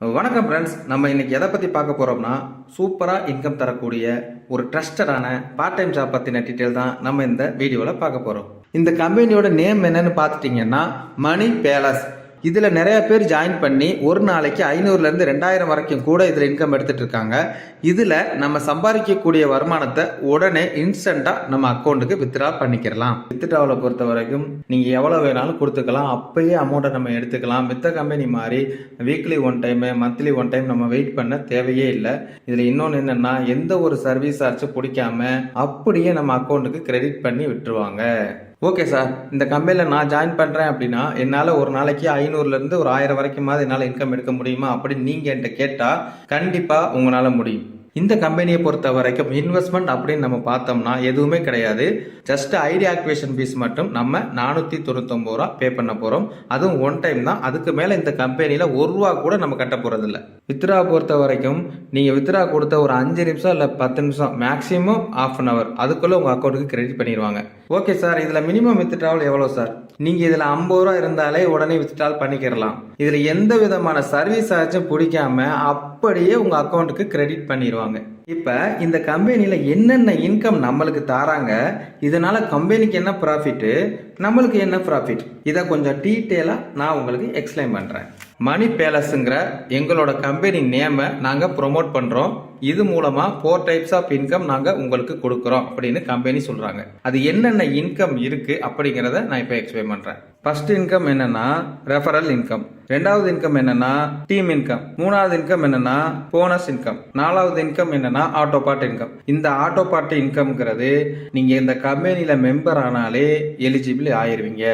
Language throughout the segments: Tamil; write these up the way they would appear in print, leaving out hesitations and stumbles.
வணக்கம் ஃப்ரெண்ட்ஸ். நம்ம இன்னைக்கு எதை பற்றி பார்க்க போகிறோம்னா, சூப்பராக இன்கம் தரக்கூடிய ஒரு ட்ரஸ்டடான பார்ட் டைம் ஜாப் பற்றின டீட்டெயில் தான் நம்ம இந்த வீடியோவில் பார்க்க போகிறோம். இந்த கம்பெனியோட நேம் என்னன்னு பார்த்துட்டிங்கன்னா மணி பேலஸ். இதில் நிறைய பேர் ஜாயின் பண்ணி ஒரு நாளைக்கு 500லேருந்து 2000 வரைக்கும் கூட இதில் இன்கம் எடுத்துகிட்டு இருக்காங்க. இதில் நம்ம சம்பாதிக்கக்கூடிய வருமானத்தை உடனே இன்ஸ்டண்ட்டாக நம்ம அக்கௌண்ட்டுக்கு வித்ட்ரா பண்ணிக்கிறலாம். வித்ட்ராவில் பொறுத்த வரைக்கும் நீங்கள் எவ்வளோ வேணாலும் கொடுத்துக்கலாம், அப்பயே அமௌண்ட்டை நம்ம எடுத்துக்கலாம். மித்த கம்பெனி மாதிரி weekly one time monthly one time நம்ம வெயிட் பண்ண தேவையே இல்லை. இதில் இன்னொன்று என்னென்னா, எந்த ஒரு சர்வீஸ் சார்ஜும் பிடிக்காம அப்படியே நம்ம அக்கௌண்ட்டுக்கு கிரெடிட் பண்ணி விட்டுருவாங்க. ஓகே சார், இந்த கம்பெனியில் நான் ஜாயின் பண்ணுறேன் அப்படின்னா என்னால் ஒரு நாளைக்கு 500லேருந்து ஒரு 1000 வரைக்குமாவது என்னால் இன்கம் எடுக்க முடியுமா அப்படின்னு நீங்கள் என்கிட்ட கேட்டால் கண்டிப்பாக உங்களால் முடியும். இந்த கம்பெனியை பொறுத்த வரைக்கும் இன்வெஸ்ட்மெண்ட் அப்படின்னு நம்ம பார்த்தோம்னா எதுவுமே கிடையாது. ஜஸ்ட் ஐடி ஆக்டிவேஷன் ஃபீஸ் மட்டும் நம்ம 499 ரூபா பே பண்ண போகிறோம். அதுவும் ஒன் டைம் தான். அதுக்கு மேலே இந்த கம்பெனியில் ₹1 கூட நம்ம கட்ட போகிறதில்ல. வித்ரா பொறுத்த வரைக்கும் நீங்கள் வித்ரா கொடுத்த ஒரு 5 நிமிஷம் இல்லை 10 நிமிஷம், மேக்ஸிமம் ½ அன் அவர், அதுக்குள்ளே உங்கள் அக்கௌண்ட்டுக்கு கிரெடிட் பண்ணிடுவாங்க. ஓகே சார், இதில் மினிமம் வித்ட்ராவல் எவ்வளோ சார்? நீங்கள் இதில் 50 ரூபா இருந்தாலே உடனே வித்ட்ரால் பண்ணிக்கிறலாம். இதில் எந்த விதமான சர்வீஸ் சார்ஜும் பிடிக்காம அப்படியே உங்கள் அக்கௌண்ட்டுக்கு கிரெடிட் பண்ணிடுவாங்க. இப்போ இந்த கம்பெனியில் என்னென்ன இன்கம் நம்மளுக்கு தராங்க, இதனால கம்பெனிக்கு என்ன ப்ராஃபிட்டு, நம்மளுக்கு என்ன ப்ராஃபிட், இதை கொஞ்சம் டீட்டெயிலாக நான் உங்களுக்கு எக்ஸ்பிளைன் பண்ணுறேன். மணி பேலஸுங்கிற எங்களோட கம்பெனி நேமை நாங்கள் ப்ரொமோட் பண்ணுறோம். இது மூலமாக 4 டைப்ஸ் ஆஃப் இன்கம் நாங்கள் உங்களுக்கு கொடுக்குறோம் அப்படின்னு கம்பெனி சொல்கிறாங்க. அது என்னென்ன இன்கம் இருக்குது அப்படிங்கிறத நான் இப்போ எக்ஸ்பிளைன் பண்ணுறேன். ஃபர்ஸ்ட் இன்கம் என்னன்னா ரெஃபரல் இன்கம், ரெண்டாவது இன்கம் என்னன்னா டீம் இன்கம், மூணாவது இன்கம் என்னன்னா போனஸ் இன்கம், நாலாவது இன்கம் என்னன்னா ஆட்டோ பார்ட் இன்கம். இந்த ஆட்டோ பார்ட் இன்கம்ங்கிறது நீங்க இந்த கம்பெனியில மெம்பர் ஆனாலே எலிஜிபிள் ஆயிருவீங்க.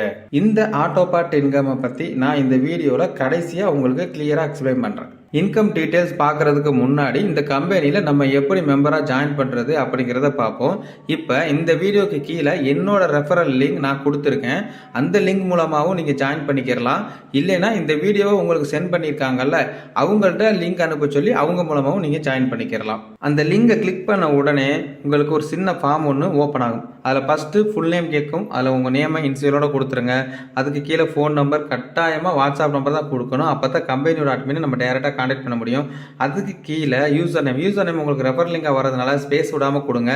இந்த ஆட்டோ பார்ட் இன்கம் பத்தி நான் இந்த வீடியோல கடைசியா உங்களுக்கு கிளியரா எக்ஸ்பிளைன் பண்றேன். இன்கம் டீட்டெயில்ஸ் பார்க்கறதுக்கு முன்னாடி இந்த கம்பெனியில் நம்ம எப்படி மெம்பராக ஜாயின் பண்ணுறது அப்படிங்கிறத பார்ப்போம். இப்போ இந்த வீடியோக்கு கீழே என்னோட ரெஃபரல் லிங்க் நான் கொடுத்துருக்கேன். அந்த லிங்க் மூலமாகவும் நீங்கள் ஜாயின் பண்ணிக்கிறலாம். இல்லைன்னா இந்த வீடியோவை உங்களுக்கு சென்ட் பண்ணியிருக்காங்கல்ல, அவங்கள்ட்ட லிங்க் அனுப்ப சொல்லி அவங்க மூலமாகவும் நீங்கள் ஜாயின் பண்ணிக்கிறலாம். அந்த லிங்கை கிளிக் பண்ண உடனே உங்களுக்கு ஒரு சின்ன ஃபார்ம் ஒன்று ஓப்பன் ஆகும். அதில் ஃபஸ்ட்டு ஃபுல் நேம் கேட்கும். அதில் உங்கள் நேமை இன்சியலோட கொடுத்துருங்க. அதுக்கு கீழே ஃபோன் நம்பர், கட்டாயமாக வாட்ஸ்அப் நம்பர் தான் கொடுக்கணும். அப்போ தான் கம்பெனியோட அட்மினை நம்ம டைரெக்டாக கான்டாக்ட் பண்ண முடியும். அதுக்கு கீழே யூசர் நேம் உங்களுக்கு ரெஃபர் லிங்காக வரதுனால ஸ்பேஸ் விடாமல் கொடுங்க.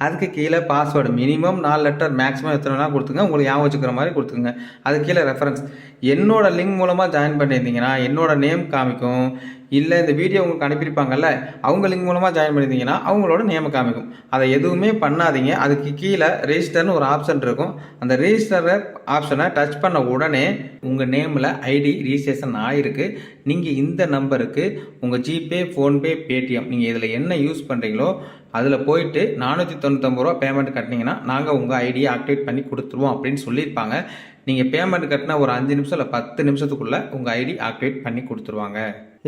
அதுக்கு கீழே பாஸ்வேர்டு மினிமம் 4 லெட்டர், மேக்ஸிமம் எத்தனை வேணால் கொடுத்துங்க, உங்களுக்கு ஞாபகம் வச்சுக்கிற மாதிரி கொடுத்துங்க. அதுக்கு கீழே ரெஃபரன்ஸ், என்னோட லிங்க் மூலமாக ஜாயின் பண்ணியிருந்தீங்கன்னா என்னோட நேம் காமிக்கும். இல்லை இந்த வீடியோ உங்களுக்கு அனுப்பியிருப்பாங்கல்ல, அவங்க லிங்க் மூலமாக ஜாயின் பண்ணியிருந்தீங்கன்னா அவங்களோட நேம் காமிக்கும். அதை எதுவுமே பண்ணாதீங்க. அதுக்கு கீழே ரெஜிஸ்டர்னு ஒரு ஆப்ஷன் இருக்கும். அந்த ரெஜிஸ்டர் ஆப்ஷனை டச் பண்ண உடனே உங்கள் நேமில் ஐடி ரிஜிஸ்ட்ரேஷன் ஆகிருக்கு. நீங்கள் இந்த நம்பருக்கு உங்கள் ஜிபே, ஃபோன்பே, பேடிஎம், நீங்கள் இதில் என்ன யூஸ் பண்ணுறீங்களோ அதில் போயிட்டு 499 ரூபா பேமெண்ட் கட்டினீங்கன்னா நாங்கள் உங்கள் ஐடியை ஆக்டிவேட் பண்ணி கொடுத்துருவோம் அப்படின்னு சொல்லியிருப்பாங்க. நீங்கள் பேமெண்ட் கட்டினா ஒரு 5 நிமிஷம் இல்லை 10 நிமிஷத்துக்குள்ளே உங்கள் ஐடி ஆக்டிவேட் பண்ணி கொடுத்துருவாங்க.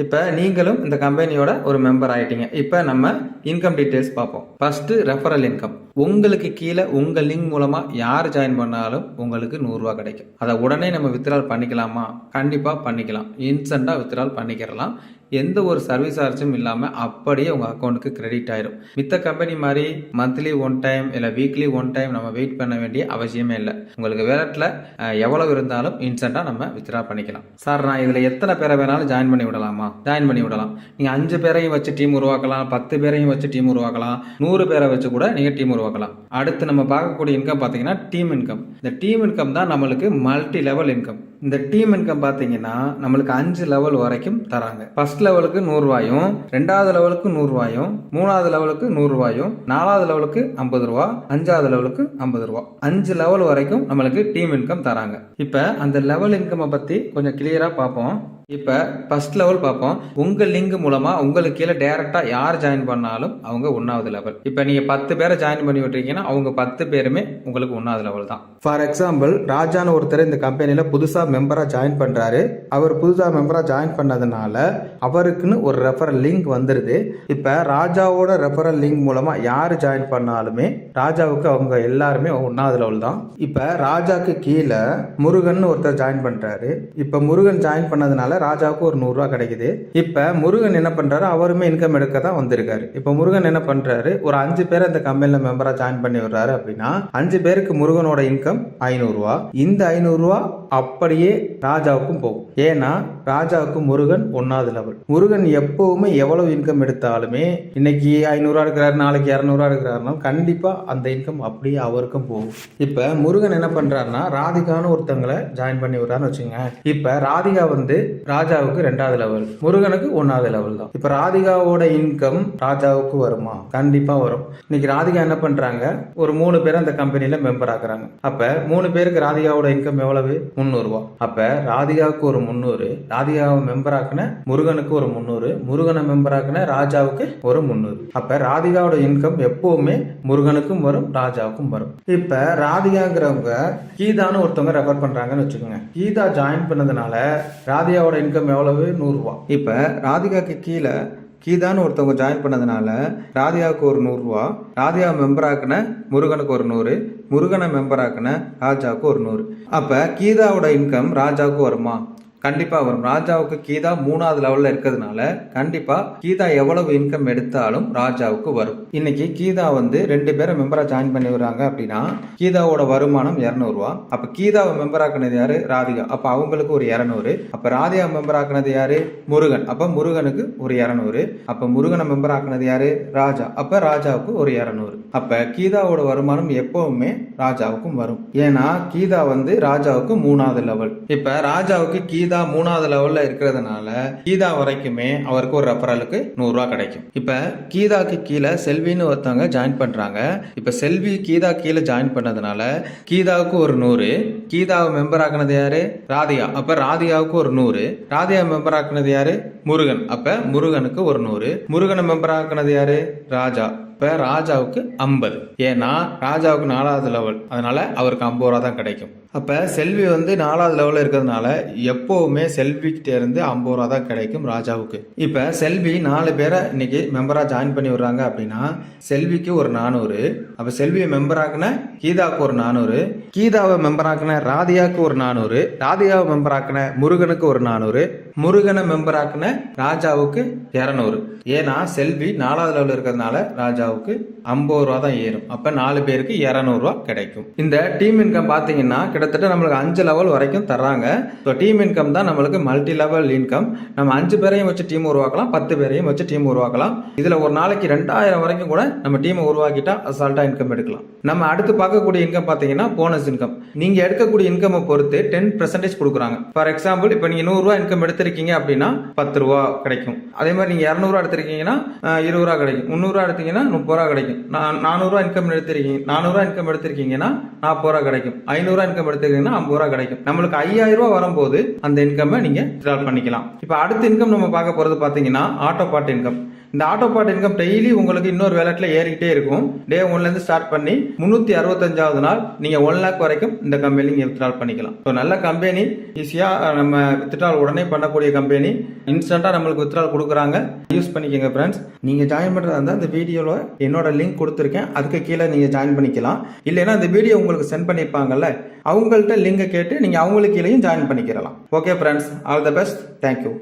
இப்போ நீங்களும் இந்த கம்பெனியோட ஒரு மெம்பர் ஆகிட்டீங்க. இப்போ நம்ம இன்கம் டீட்டெயில்ஸ் பார்ப்போம். First referral income. உங்களுக்கு கீழே உங்கள் லிங்க் மூலமாக யார் ஜாயின் பண்ணாலும் உங்களுக்கு ₹100 கிடைக்கும். அதை உடனே நம்ம வித்ட்ரால் பண்ணிக்கலாமா? கண்டிப்பாக பண்ணிக்கலாம். இன்ஸ்டண்ட்டாக வித்ட்ரால் பண்ணிக்கிறலாம். எந்த ஒரு சர்வீஸ் சார்ஜும் இல்லாமல் அப்படியே உங்கள் அக்கௌண்ட்டுக்கு கிரெடிட் ஆயிடும். மித்த கம்பெனி மாதிரி மந்த்லி ஒன் டைம் இல்லை வீக்லி ஒன் டைம் நம்ம வெயிட் பண்ண வேண்டிய அவசியமே இல்லை. உங்களுக்கு வேலட்டில் எவ்வளவு இருந்தாலும் இன்ஸ்டண்ட்டாக நம்ம வித்ட்ரா பண்ணிக்கலாம். சார், நான் இதில் எத்தனை பேரை வேணாலும் ஜாயின் பண்ணி விடலாமா? ஜாயின் பண்ணி விடலாம். நீங்கள் 5 பேரையும் வச்சு டீம் உருவாக்கலாம், 10 பேரையும் வச்சு டீம் உருவாக்கலாம், 100 பேரை வச்சு கூட நீங்கள் டீம் உருவாக்கலாம். அடுத்து நம்ம பார்க்கக்கூடிய இன்கம் பார்த்தீங்கன்னா டீம் இன்கம். இந்த டீம் இன்கம் தான் நம்மளுக்கு மல்டி லெவல் இன்கம். இந்த டீம் இன்கம் பார்த்தீங்கன்னா நம்மளுக்கு 5 லெவல் வரைக்கும் தராங்க. ஃபர்ஸ்ட் லெவலுக்கு ₹100, ரெண்டாவது லெவலுக்கு ₹100, மூணாவது லெவலுக்கு ₹100, நாலாவது லெவலுக்கு ₹50, அஞ்சாவது லெவலுக்கு ₹50. 5 லெவல் வரைக்கும் நம்மளுக்கு டீம் இன்கம் தராங்க. இப்போ அந்த லெவல் இன்கம் பற்றி கொஞ்சம் கிளியராக பார்ப்போம். இப்போ ஃபர்ஸ்ட் லெவல் பார்ப்போம். உங்கள் லிங்க் மூலமாக உங்களுக்கு கீழே டேரெக்டாக யார் ஜாயின் பண்ணாலும் அவங்க 1வது லெவல். இப்போ நீங்கள் 10 பேரை ஜாயின் பண்ணி விட்டுருக்கீங்கன்னா அவங்க 10 பேருமே உங்களுக்கு 1வது லெவல் தான். ஃபார் எக்ஸாம்பிள், ராஜான்னு ஒருத்தர் இந்த கம்பெனியில் புதுசாக மெம்பராக ஜாயின் பண்ணுறாரு. அவர் புதுசாக மெம்பராக ஜாயின் பண்ணதுனால அவருக்குன்னு ஒரு ரெஃபரல் லிங்க் வந்துடுது. இப்போ ராஜாவோட ரெஃபரல் லிங்க் மூலமாக யார் ஜாயின் பண்ணாலுமே ராஜாவுக்கு அவங்க எல்லாருமே 1வது லெவல் தான். இப்போ ராஜாக்கு கீழே முருகன் ஒருத்தர் ஜாயின் பண்ணுறாரு. இப்போ முருகன் ஜாயின் பண்ணதுனால ராஜாவுக்கு ஒரு ₹100 கிடைக்குது. இப்ப முருகன் என்ன பண்றாரு, அவருமே இன்கம் எடுக்க தான் வந்திருக்காரு. இப்ப முருகன் என்ன பண்றாரு, ஒரு 5 பேரை இந்த கம்பெனில மெம்பரா ஜாயின் பண்ணி விடுறாரு. அப்படின்னா 5 பேருக்கு முருகனோட இன்கம் ₹500. இந்த ₹500 அப்படியே ராஜாவுக்கும் போகும். ஏன்னா ராஜாவுக்கு முருகன் 1வது லெவல். முருகன் எப்பவுமே எவ்வளவு இன்கம் எடுத்தாலுமே இன்னைக்கு 500 எடுக்கிறாரு, நாளைக்கு 200 எடுக்கிறாருனா கண்டிப்பா அந்த இன்கம் அப்படியே அவருக்கும் போகும். இப்ப முருகன் என்ன பண்றாருன்னா ராதிகான்னு ஒருத்தவங்களை ஜாயின் பண்ணி விடுறாருன்னு வச்சுங்க. இப்ப ராதிகா வந்து ராஜாவுக்கு 2வது லெவல், முருகனுக்கு 1வது லெவல் தான். இப்ப ராதிகாவோட இன்கம் ராஜாவுக்கு வருமா? கண்டிப்பா வரும். இன்னைக்கு ராதிகா என்ன பண்றாங்க, ஒரு 3 பேர் அந்த கம்பெனில மெம்பர் ஆக்குறாங்க. அப்ப 3 பேருக்கு ராதிகாவோட இன்கம் எவ்வளவு? 300 ரூபாய். அப்ப ராதிகாவுக்கு ஒரு 300, ராதிகாவை மெம்பர் ஆக்குன முருகனுக்கு ஒரு 300, முருகனை மெம்பர் ஆக்குன ராஜாவுக்கு ஒரு 300. அப்ப ராதிகாவோட இன்கம் எப்பவுமே முருகனுக்கும் வரும், ராஜாவுக்கும் வரும். இப்ப ராதிகாங்கிறவங்க கீதான்னு ஒருத்தவங்க ரெஃபர் பண்றாங்கன்னு வச்சுக்கோங்க. கீதா ஜாயின் பண்ணதுனால ராதிகாவோட இன்கம் எவ்வளவு? 100 ரூபாய். இப்ப ராதிகாக்கு கீழே கீதான்னு ஒருத்தவங்க ஜாயின் பண்ணதுனால ராதிகாவுக்கு ஒரு 100 ரூபா, ராதிகா மெம்பர் ஆக்குன முருகனுக்கு ஒரு 100, முருகனை மெம்பர் ஆக்குன ராஜாவுக்கு ஒரு 100. அப்ப கீதாவோட இன்கம் ராஜாவுக்கு வருமா? கண்டிப்பா வரும். ராஜாவுக்கு கீதா 3வது லெவல்ல இருக்கிறதுனால கண்டிப்பா கீதா எவ்வளவு இன்கம் எடுத்தாலும் ராஜாவுக்கு வரும். இன்னைக்கு கீதா வந்து 2 பேரை மெம்பரா ஜாயின் பண்ணி வர்றாங்க அப்படின்னா கீதாவோட வருமானம் 200 ரூபா. அப்ப கீதாவை மெம்பர் ஆக்குனது யாரு? ராதிகா. அப்ப அவங்களுக்கு ஒரு 200. அப்ப ராதிகா மெம்பர் ஆக்குனது யாரு? முருகன். அப்ப முருகனுக்கு ஒரு 200. அப்ப முருகனை மெம்பர் ஆக்குனது யாரு? ராஜா. அப்ப ராஜாவுக்கு ஒரு 200. அப்ப கீதாவோட வருமானம் எப்பவுமே ராஜாவுக்கும் வரும். ஏன்னா கீதா வந்து ராஜாவுக்கு 3வது லெவல். இப்ப ராஜாவுக்கு கீதா 3வது லெவல்ல இருக்கிறதுனால கீதா வரைக்குமே அவருக்கு ஒரு ரெஃபரலுக்கு 100 ரூபாய் கிடைக்கும். இப்ப கீதாக்கு கீழே செல்வின்னு ஒருத்தவங்க ஜாயின் பண்றாங்க. இப்ப செல்வி கீதா கீழே ஜாயின் பண்ணதுனால கீதாவுக்கு ஒரு 100, கீதாவை மெம்பர் ஆக்குனது யாரு? ராதிகா. அப்ப ராதிகாவுக்கு ஒரு 100, ராதிகா மெம்பர் ஆக்குனது யாரு? முருகன். அப்ப முருகனுக்கு ஒரு 100, முருகனை மெம்பர் ஆக்குனது யாரு? ராஜா. இப்ப ராஜாவுக்கு 50. ஏன்னா ராஜாவுக்கு 4வது லெவல், அதனால அவருக்கு 50 ரூபா தான் கிடைக்கும். அப்ப செல்வி வந்து 4வது லெவல்ல இருக்கிறதுனால எப்பவுமே செல்வி கிட்ட இருந்து 50 ரூபா தான் கிடைக்கும் ராஜாவுக்கு. இப்ப செல்வி 4 பேரை இன்னைக்கு மெம்பரா ஜாயின் பண்ணி விடுறாங்க அப்படின்னா செல்விக்கு ஒரு 400, அப்ப செல்வியை மெம்பர் ஆக்குன கீதாவுக்கு ஒரு 400, கீதாவை மெம்பர் ஆக்குன ராதிகாவுக்கு ஒரு 400, ராதிகாவை மெம்பர் ஆக்குன முருகனுக்கு ஒரு 400, முருகனை மெம்பர் ஆக்குன ராஜாவுக்கு 200. ஏன்னா செல்வி 4வது லெவல் இருக்கிறதுனால ராஜாவுக்கு 50 ரூபா தான் ஏறும். அப்ப 4 பேருக்கு 200 ரூபா கிடைக்கும். இந்த டீம் இன்கம் பாத்தீங்கன்னா கிட்டத்தட்ட நம்மளுக்கு 5 லெவல் வரைக்கும் தர்றாங்க. ஸோ டீம் இன்கம் தான் நம்மளுக்கு மல்டி லெவல் இன்கம். நம்ம 5 பேரையும் வச்சு டீம் உருவாக்கலாம், 10 பேரையும் வச்சு டீம் உருவாக்கலாம். இதுல ஒரு நாளைக்கு 2000 வரைக்கும் கூட நம்ம டீமை உருவாக்கிட்டா அசால்ட்டா இன்கம் எடுக்கலாம். நம்ம அடுத்து பார்க்கக்கூடிய இன்கம் பாத்தீங்கன்னா போனஸ் இன்கம். நீங்க எடுக்கக்கூடிய இன்கம் பொறுத்து 10% கொடுக்குறாங்க. ஃபார் எக்ஸாம்பிள் இப்ப நீங்க 100 ரூபா இன்கம் எடுத்திருக்கீங்க அப்படின்னா 10 ரூபா கிடைக்கும். அதே மாதிரி நீங்க 200 ரூபா எடுத்திருக்கீங்கன்னா 20 ரூபா கிடைக்கும். 300 ரூபா எடுத்தீங்கன்னா 30 ரூபா கிடைக்கும். 400 ரூபா இன்கம் எடுத்திருக்கீங்க, 400 ரூபா இன்கம் எடுத்திருக்கீங்கன்னா 40 ரூபா கிடைக்கும். 500 ரூபா இன்கம் எடுத்திருக்கீங்கன்னா 50 ரூபா கிடைக்கும். நம்மளுக்கு 5000 ரூபா வரும்போது அந்த இன்கம் நீங்க வித்ட்ரா பண்ணிக்கலாம். இப்ப அடுத்த இன்கம் நம்ம பார்க்க போறது பாத்தீங்கன்னா ஆட்டோ பார்ட் இன்கம். இந்த ஆட்டோ பார்ட் இன்கம் டெய்லி உங்களுக்கு இன்னொரு வேலட்ல ஏறிக்கிட்டே இருக்கும். டே 1ல இருந்து ஸ்டார்ட் பண்ணி 365வது நாள் நீங்க 1 லாக் வரைக்கும் இந்த கம்பெனி நீங்க வித்ட்ரா பண்ணிக்கலாம். ஸோ நல்ல கம்பெனி, ஈஸியா நம்ம வித்ட்ரா உடனே பண்ணக்கூடிய கம்பெனி, இன்ஸ்டன்டா நம்மளுக்கு வித்ட்ரா கொடுக்குறாங்க. யூஸ் பண்ணிக்கோங்க ஃப்ரெண்ட்ஸ். நீங்க ஜாயின் பண்றதா இருந்தா இந்த வீடியோல என்னோட லிங்க் கொடுத்துருக்கேன், அதுக்கு கீழே நீங்க ஜாயின் பண்ணிக்கலாம். இல்லைன்னா இந்த வீடியோ உங்களுக்கு சென்ட் பண்ணிருப்பாங்கல்ல, அவங்கள்ட்ட லிங்கை கேட்டு நீங்க அவங்களுக்கு கீழேயும் ஜாயின் பண்ணிக்கிறலாம். Okay friends, all the best. Thank you.